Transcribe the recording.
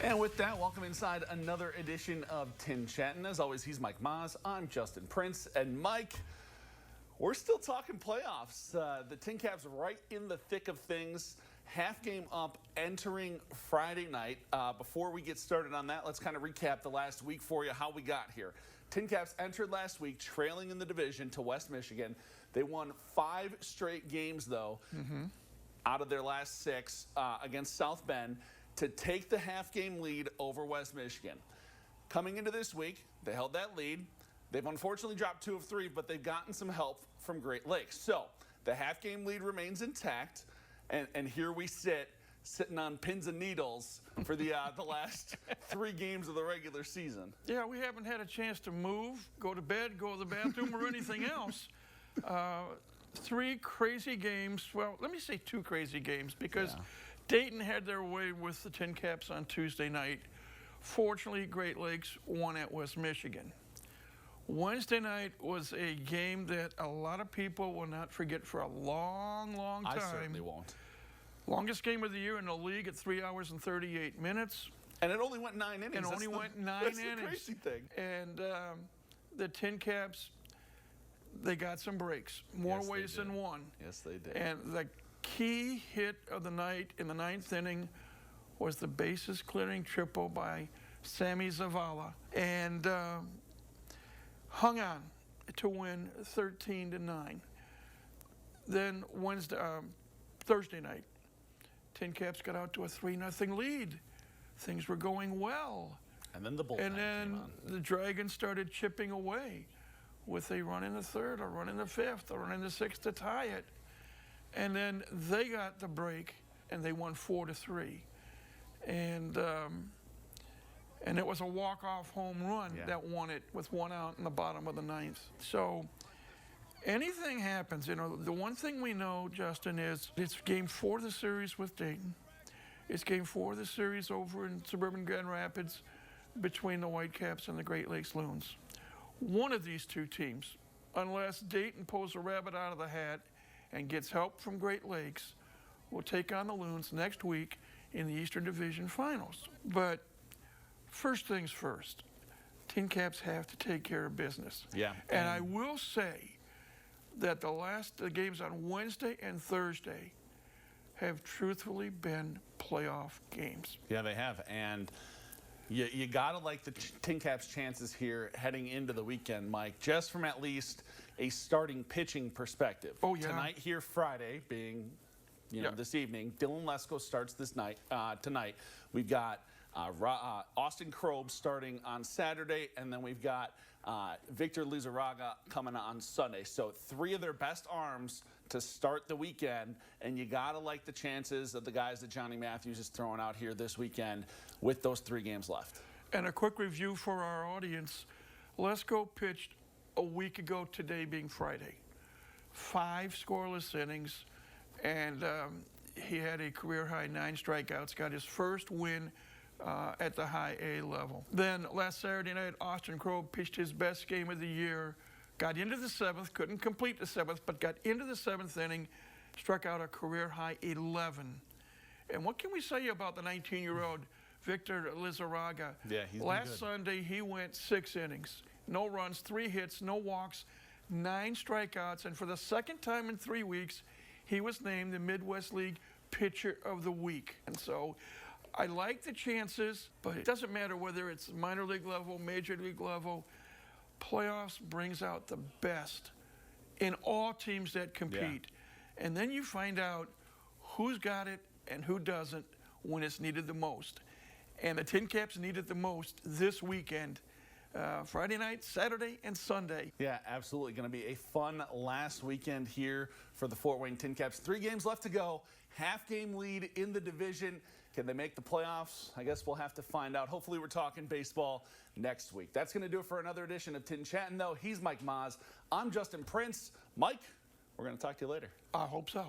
And with that, welcome inside another edition of TinChattin. As always, he's Mike Maahs. I'm Justin Prince. And Mike, we're still talking playoffs. The TinCaps right in the thick of things. Half game up entering Friday night. Before we get started on that, let's kind of recap the last week for you, how we got here. TinCaps entered last week trailing in the division to West Michigan. They won 5 straight games, though, out of their last 6 against South Bend, to take the half-game lead over West Michigan. Coming into this week, they held that lead. They've unfortunately dropped 2 of 3, but they've gotten some help from Great Lakes. So the half-game lead remains intact, and here we sitting on pins and needles for the last 3 games of the regular season. Yeah, we haven't had a chance to move, go to bed, go to the bathroom, or anything else. 3 crazy games. Well, let me say 2 crazy games, because Dayton had their way with the TinCaps on Tuesday night. Fortunately, Great Lakes won at West Michigan. Wednesday night was a game that a lot of people will not forget for a long, long time. I certainly won't. Longest game of the year in the league at 3 hours and 38 minutes. And it only went 9 innings. Went 9 that's innings. The crazy thing. And the TinCaps, they got some breaks, more ways than one. Yes, they did. And the key hit of the night in the 9th inning was the bases clearing triple by Sammy Zavala, and hung on to win 13-9. Then Thursday night, TinCaps got out to a 3-0 lead. Things were going well. And then the bullpen And then came on. the Dragons started chipping away with a run in the 3rd, a run in the 5th, a run in the 6th to tie it. And then they got the break, and they won 4-3. And it was a walk-off home run that won it with 1 out in the bottom of the 9th. So anything happens. You know, the one thing we know, Justin, is it's game 4 of the series with Dayton. It's game 4 of the series over in suburban Grand Rapids between the Whitecaps and the Great Lakes Loons. One of these 2 teams, unless Dayton pulls a rabbit out of the hat and gets help from Great Lakes, will take on the Loons next week in the Eastern Division Finals. But first things first, TinCaps have to take care of business. Yeah. And I will say that the games on Wednesday and Thursday have truthfully been playoff games. Yeah, they have. And you got to like the TinCaps' chances here heading into the weekend, Mike, just from at least a starting pitching perspective. Oh, yeah. Tonight here, Friday, being this evening, Dylan Lesko starts tonight. We've got Austin Krob starting on Saturday, and then we've got Victor Lizarraga coming on Sunday. So 3 of their best arms to start the weekend, and you got to like the chances of the guys that Johnny Matthews is throwing out here this weekend with those 3 games left. And a quick review for our audience. Lesko pitched a week ago today, being Friday. 5 scoreless innings, and he had a career-high 9 strikeouts, got his first win at the high A level. Then last Saturday night, Austin Krob pitched his best game of the year, got into the 7th, couldn't complete the 7th, but got into the 7th inning, struck out a career-high 11. And what can we say about the 19-year-old Victor Lizarraga? Yeah, he's been Last good. Sunday, he went 6 innings, no runs, 3 hits, no walks, 9 strikeouts, and for the 2nd time in 3 weeks, he was named the Midwest League Pitcher of the Week. And so I like the chances, but it doesn't matter whether it's minor league level, major league level. Playoffs brings out the best in all teams that compete. And then you find out who's got it and who doesn't when it's needed the most. And the TinCaps need it the most this weekend. Friday night, Saturday, and Sunday. Yeah, absolutely. Going to be a fun last weekend here for the Fort Wayne TinCaps. 3 games left to go. Half-game lead in the division. Can they make the playoffs? I guess we'll have to find out. Hopefully we're talking baseball next week. That's going to do it for another edition of TinChattin, though. He's Mike Maahs. I'm Justin Prince. Mike, we're going to talk to you later. I hope so.